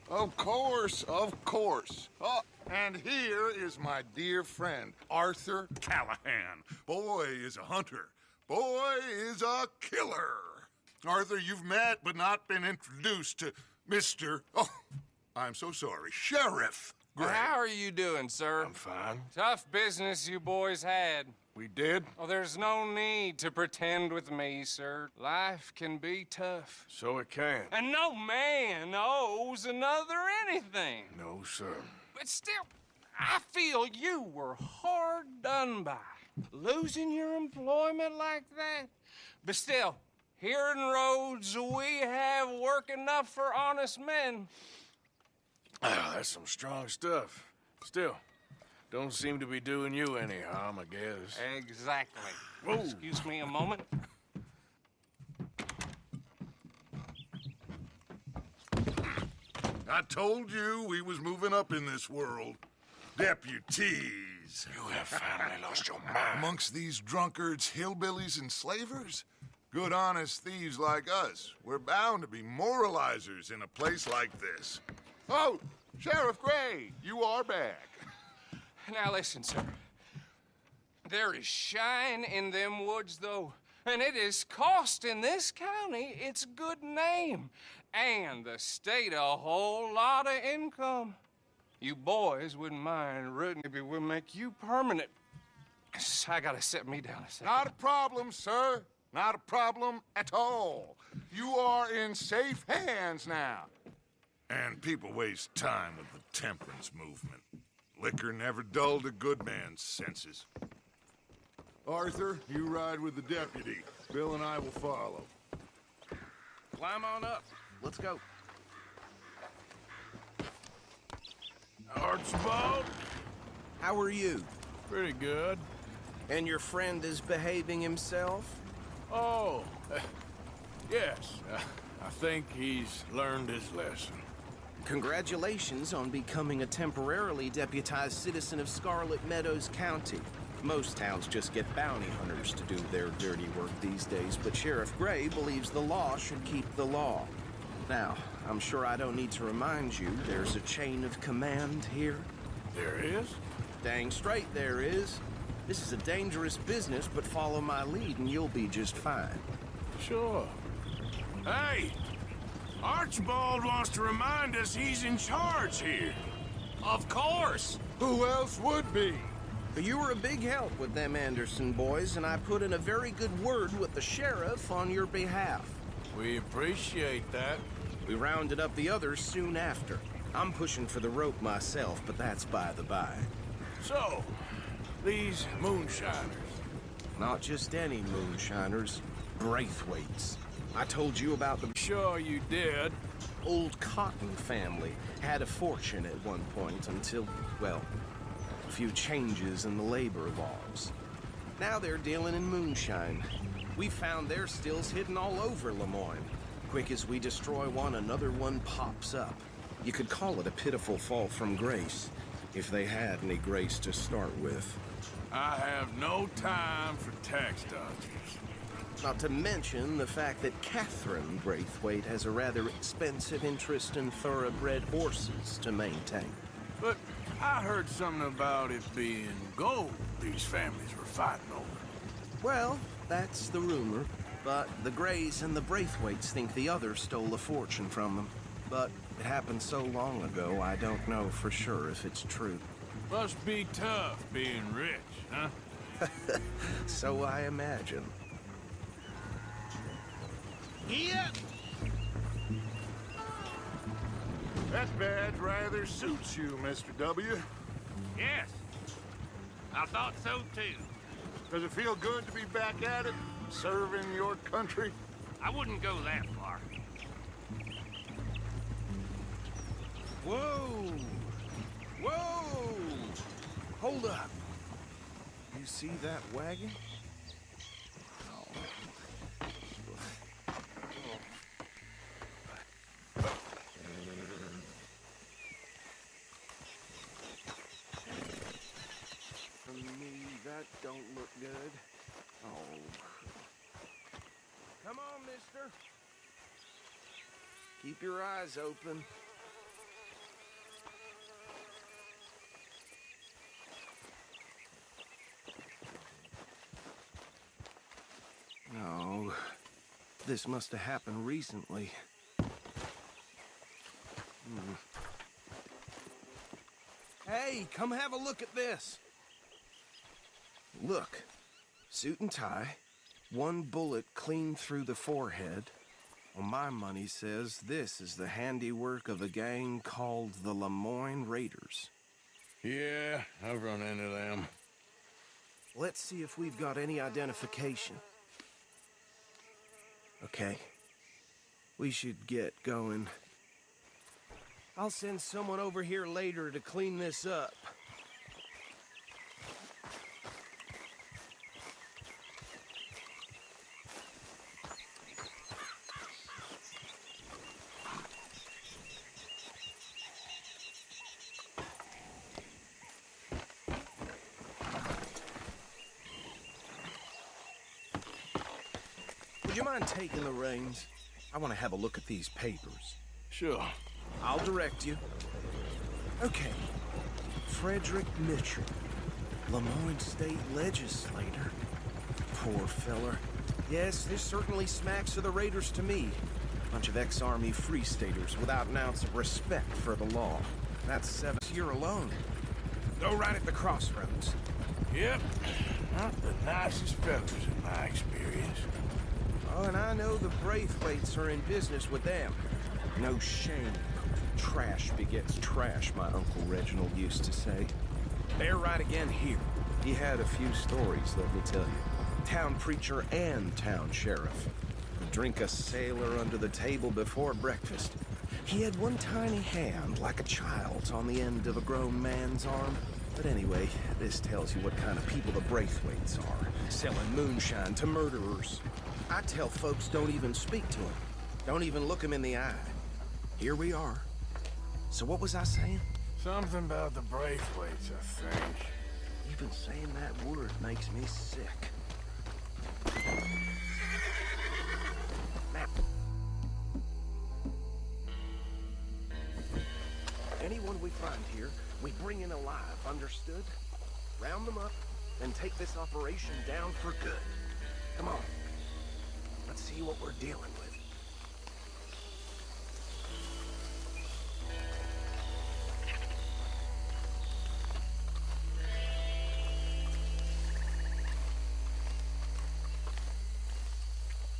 Of course, of course. Oh, and here is my dear friend, Arthur Callahan. Boy is a hunter. Boy is a killer. Arthur, you've met but not been introduced to Mr. Oh, I'm so sorry, Sheriff Gray. How are you doing, sir? I'm fine. Tough business you boys had. We did? Oh, there's no need to pretend with me, sir. Life can be tough. So it can. And no man owes another anything. No, sir. But still, I feel you were hard done by. Losing your employment like that. But still, here in Rhodes, we have work enough for honest men. Oh, that's some strong stuff. Still, don't seem to be doing you any harm, I guess. Exactly. Whoa. Excuse me a moment. I told you we was moving up in this world. Deputies. You have finally lost your mind. Amongst these drunkards, hillbillies, and slavers? Good, honest thieves like us. We're bound to be moralizers in a place like this. Oh, Sheriff Gray, you are back. Now listen, sir. There is shine in them woods, though, and it is costing this county its good name, and the state a whole lot of income. You boys wouldn't mind rooting. Maybe we'll make you permanent. I gotta set me down a second. Not a problem, sir. Not a problem at all. You are in safe hands now. And people waste time with the temperance movement. Liquor never dulled a good man's senses. Arthur, you ride with the deputy. Bill and I will follow. Climb on up. Let's go. Archibald? How are you? Pretty good. And your friend is behaving himself? Oh, yes. I think he's learned his lesson. Congratulations on becoming a temporarily deputized citizen of Scarlet Meadows County. Most towns just get bounty hunters to do their dirty work these days, but Sheriff Gray believes the law should keep the law. Now, I'm sure I don't need to remind you, there's a chain of command here. There is? Dang straight there is. This is a dangerous business, but follow my lead and you'll be just fine. Sure. Hey! Archibald wants to remind us he's in charge here. Of course! Who else would be? You were a big help with them Anderson boys, and I put in a very good word with the sheriff on your behalf. We appreciate that. We rounded up the others soon after. I'm pushing for the rope myself, but that's by the by. So, these moonshiners. Not just any moonshiners, Braithwaites. I told you about the Sure you did. old Cotton family. Had a fortune at one point until, well, a few changes in the labor laws. Now they're dealing in moonshine. We found their stills hidden all over Lemoyne. Quick as we destroy one, another one pops up. You could call it a pitiful fall from grace, if they had any grace to start with. I have no time for tax dodgers. Not to mention the fact that Catherine Braithwaite has a rather expensive interest in thoroughbred horses to maintain. But I heard something about it being gold these families were fighting over. Well, that's the rumor. But the Grays and the Braithwaites think the other stole a fortune from them. But it happened so long ago, I don't know for sure if it's true. Must be tough being rich, huh? So I imagine. Yeah. That badge rather suits you, Mr. W. Yes, I thought so too. Does it feel good to be back at it, serving your country? I wouldn't go that far. Whoa! Whoa! Hold up. You see that wagon? For me, that don't look good. Oh. Come on, mister. Keep your eyes open. this must have happened recently. Hey, come have a look at this. Look, suit and tie, one bullet clean through the forehead. Well, my money says this is the handiwork of a gang called the Lemoyne Raiders. Yeah, I've run into them. Let's see if we've got any identification. Okay. We should get going. I'll send someone over here later to clean this up. Would you mind taking the reins? I want to have a look at these papers. Sure. I'll direct you. Okay. Frederick Mitchell, Lemoyne State Legislator. Poor feller. Yes, this certainly smacks of the Raiders to me. Bunch of ex-Army Free Staters without an ounce of respect for the law. That's 7th year alone. Go right at the crossroads. Yep. Not the nicest fellas in my experience. Oh, and I know the Braithwaites are in business with them. No shame. Trash begets trash, my Uncle Reginald used to say. They're right again here. He had a few stories, let me tell you. Town preacher and town sheriff. Drink a sailor under the table before breakfast. He had one tiny hand, like a child's, on the end of a grown man's arm. But anyway, this tells you what kind of people the Braithwaites are. Selling moonshine to murderers. I tell folks don't even speak to them. Don't even look them in the eye. Here we are. So what was I saying? Something about the Braithwaites, I think. Even saying that word makes me sick. Now, anyone we find here, we bring in alive, understood? Round them up, and take this operation down for good. Come on. Let's see what we're dealing with.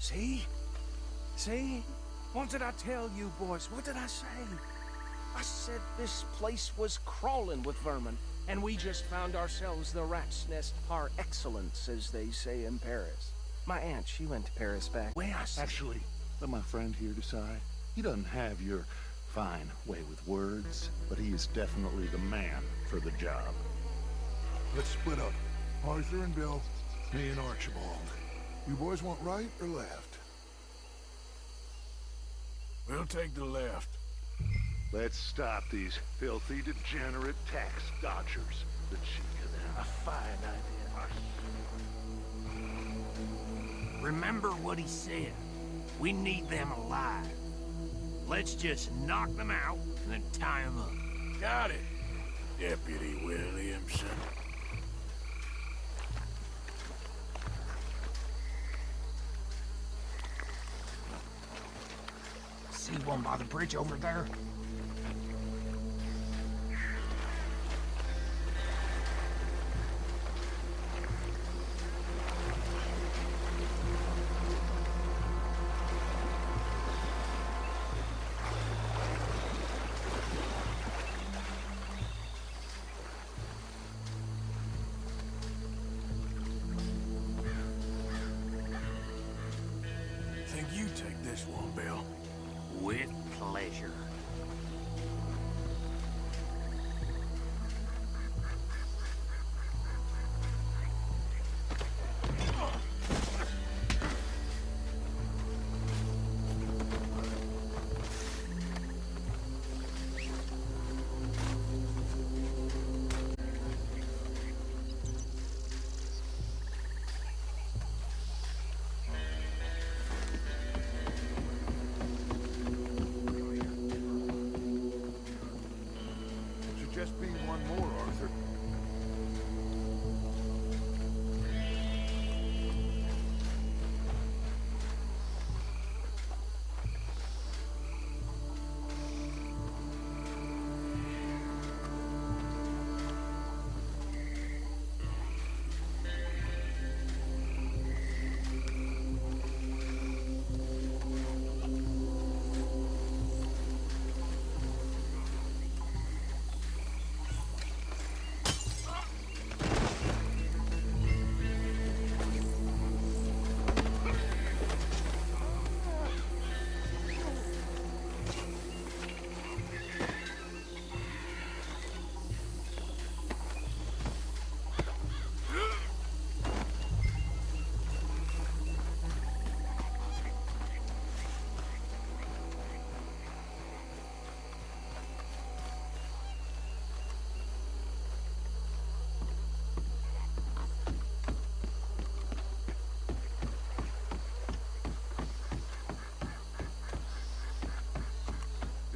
See? See? What did I tell you, boys? What did I say? I said this place was crawling with vermin, and we just found ourselves the rat's nest par excellence, as they say in Paris. My aunt, she went to Paris back. West. Actually, let my friend here decide. He doesn't have your fine way with words, but he is definitely the man for the job. Let's split up. Arthur and Bill, me and Archibald. You boys want right or left? We'll take the left. Let's stop these filthy, degenerate tax dodgers. The cheek of them. A fine idea. Remember what he said. We need them alive. Let's just knock them out and then tie them up. Got it, Deputy Williamson. See one by the bridge over there? Think you take this one, Bill? With pleasure.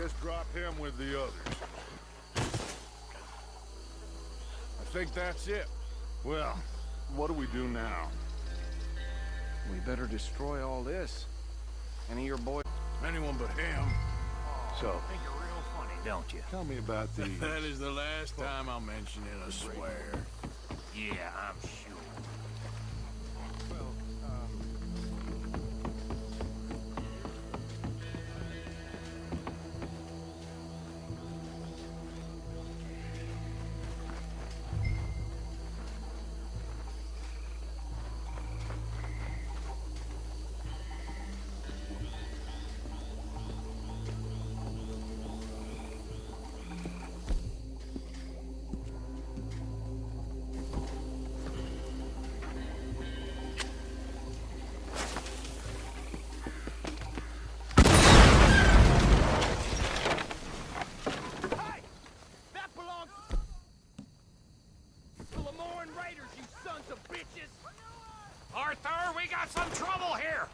Just drop him with the others. I think that's it. Well, what do we do now? We better destroy all this. Any of your boys? Anyone but him. So, Think you're real funny, don't you? tell me about these. That is the last time I'll mention it, I swear. Yeah, I'm sure. Arthur, we got some trouble here!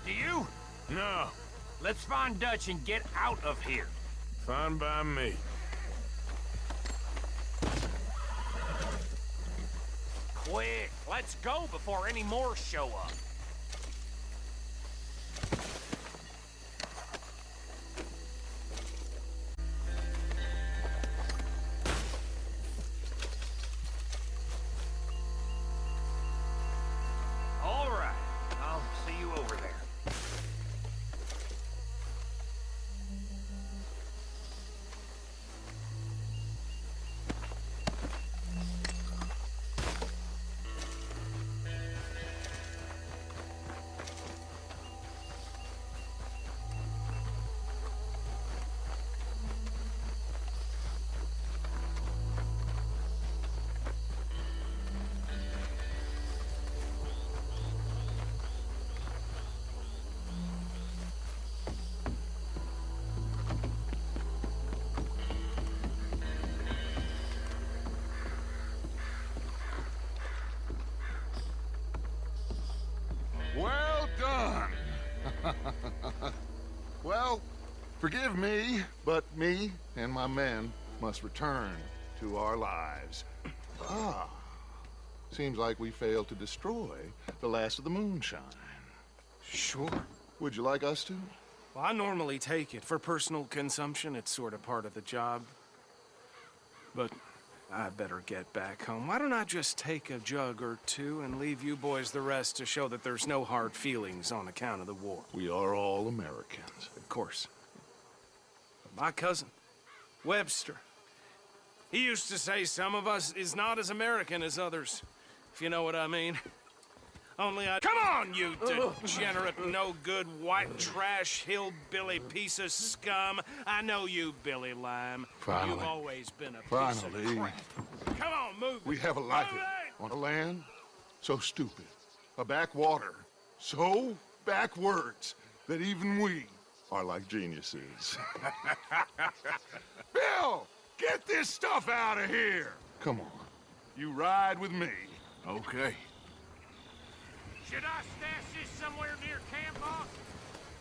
Do you? No. Let's find Dutch and get out of here. Fine by me. Quick, let's go before any more show up. All right, I'll see you over there. Well done. Well, forgive me, but me and my men must return to our lives. Ah, seems like we failed to destroy the last of the moonshine. Sure. Would you like us to? Well, I normally take it. For personal consumption, it's sort of part of the job. But I better get back home. Why don't I just take a jug or two and leave you boys the rest to show that there's no hard feelings on account of the war? We are all Americans. Of course. But my cousin, Webster. He used to say some of us is not as American as others, if you know what I mean. Only I— Come on, you degenerate, no-good, white trash, hillbilly piece of scum. I know you, Billy Lime. Finally. You've always been a piece Finally. of crap. Come on, move it. We have a life Move it! on a land so stupid, a backwater so backwards that even we are like geniuses. Bill, get this stuff out of here. Come on, you ride with me. Okay. Should I stash this somewhere near camp, boss?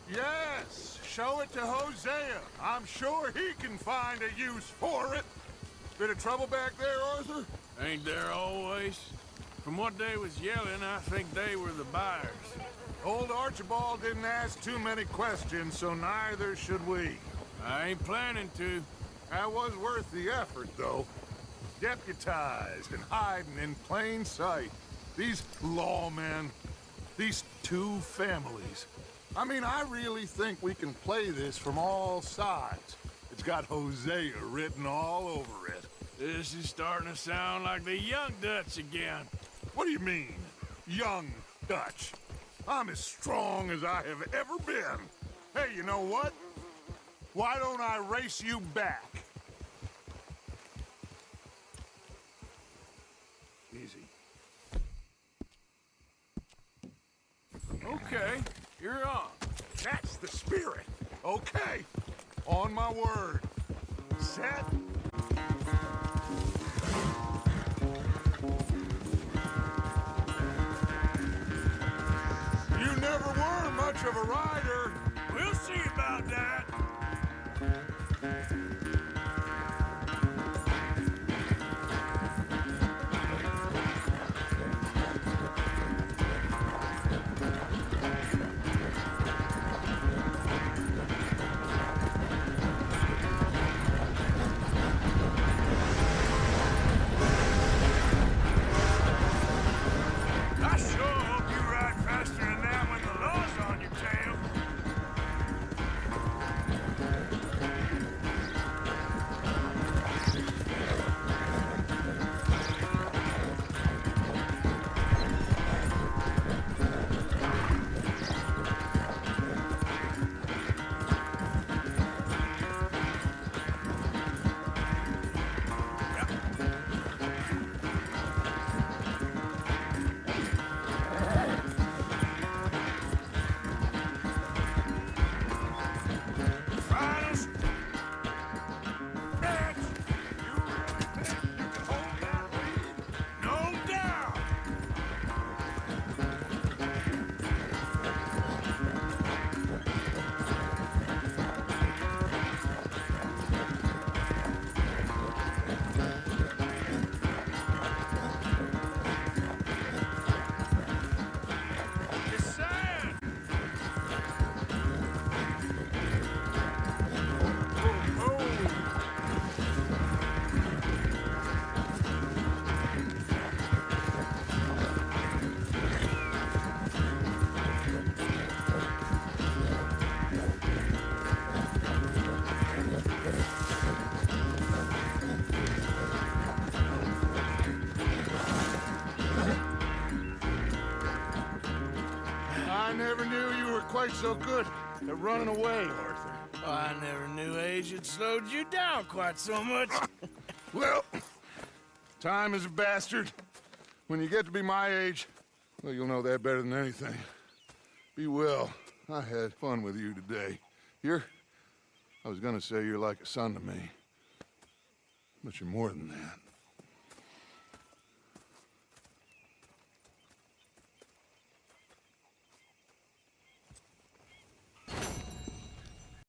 Yes, show it to Hosea. I'm sure he can find a use for it. Bit of trouble back there, Arthur? Ain't there always? From what they was yelling, I think they were the buyers. Old Archibald didn't ask too many questions, so neither should we. I ain't planning to. That was worth the effort, though. Deputized and hiding in plain sight. These lawmen, these two families. I mean, I really think we can play this from all sides. It's got Hosea written all over it. This is starting to sound like the Young Dutch again. What do you mean, young Dutch? I'm as strong as I have ever been. Hey, you know what? Why don't I race you back? Easy. Okay, you're on. That's the spirit. Okay. On my word. Set. You never were much of a rider. We'll see about that. I sure hope you ride faster than that when the law's on your tail. Final stretch. You really think you can hold that lead? No doubt. Just saying. I never knew you were quite so good at running away, Arthur. I never knew age had slowed you down quite so much. Well, time is a bastard. When you get to be my age, well, you'll know that better than anything. Be well. I had fun with you today. I was gonna say you're like a son to me. But you're more than that.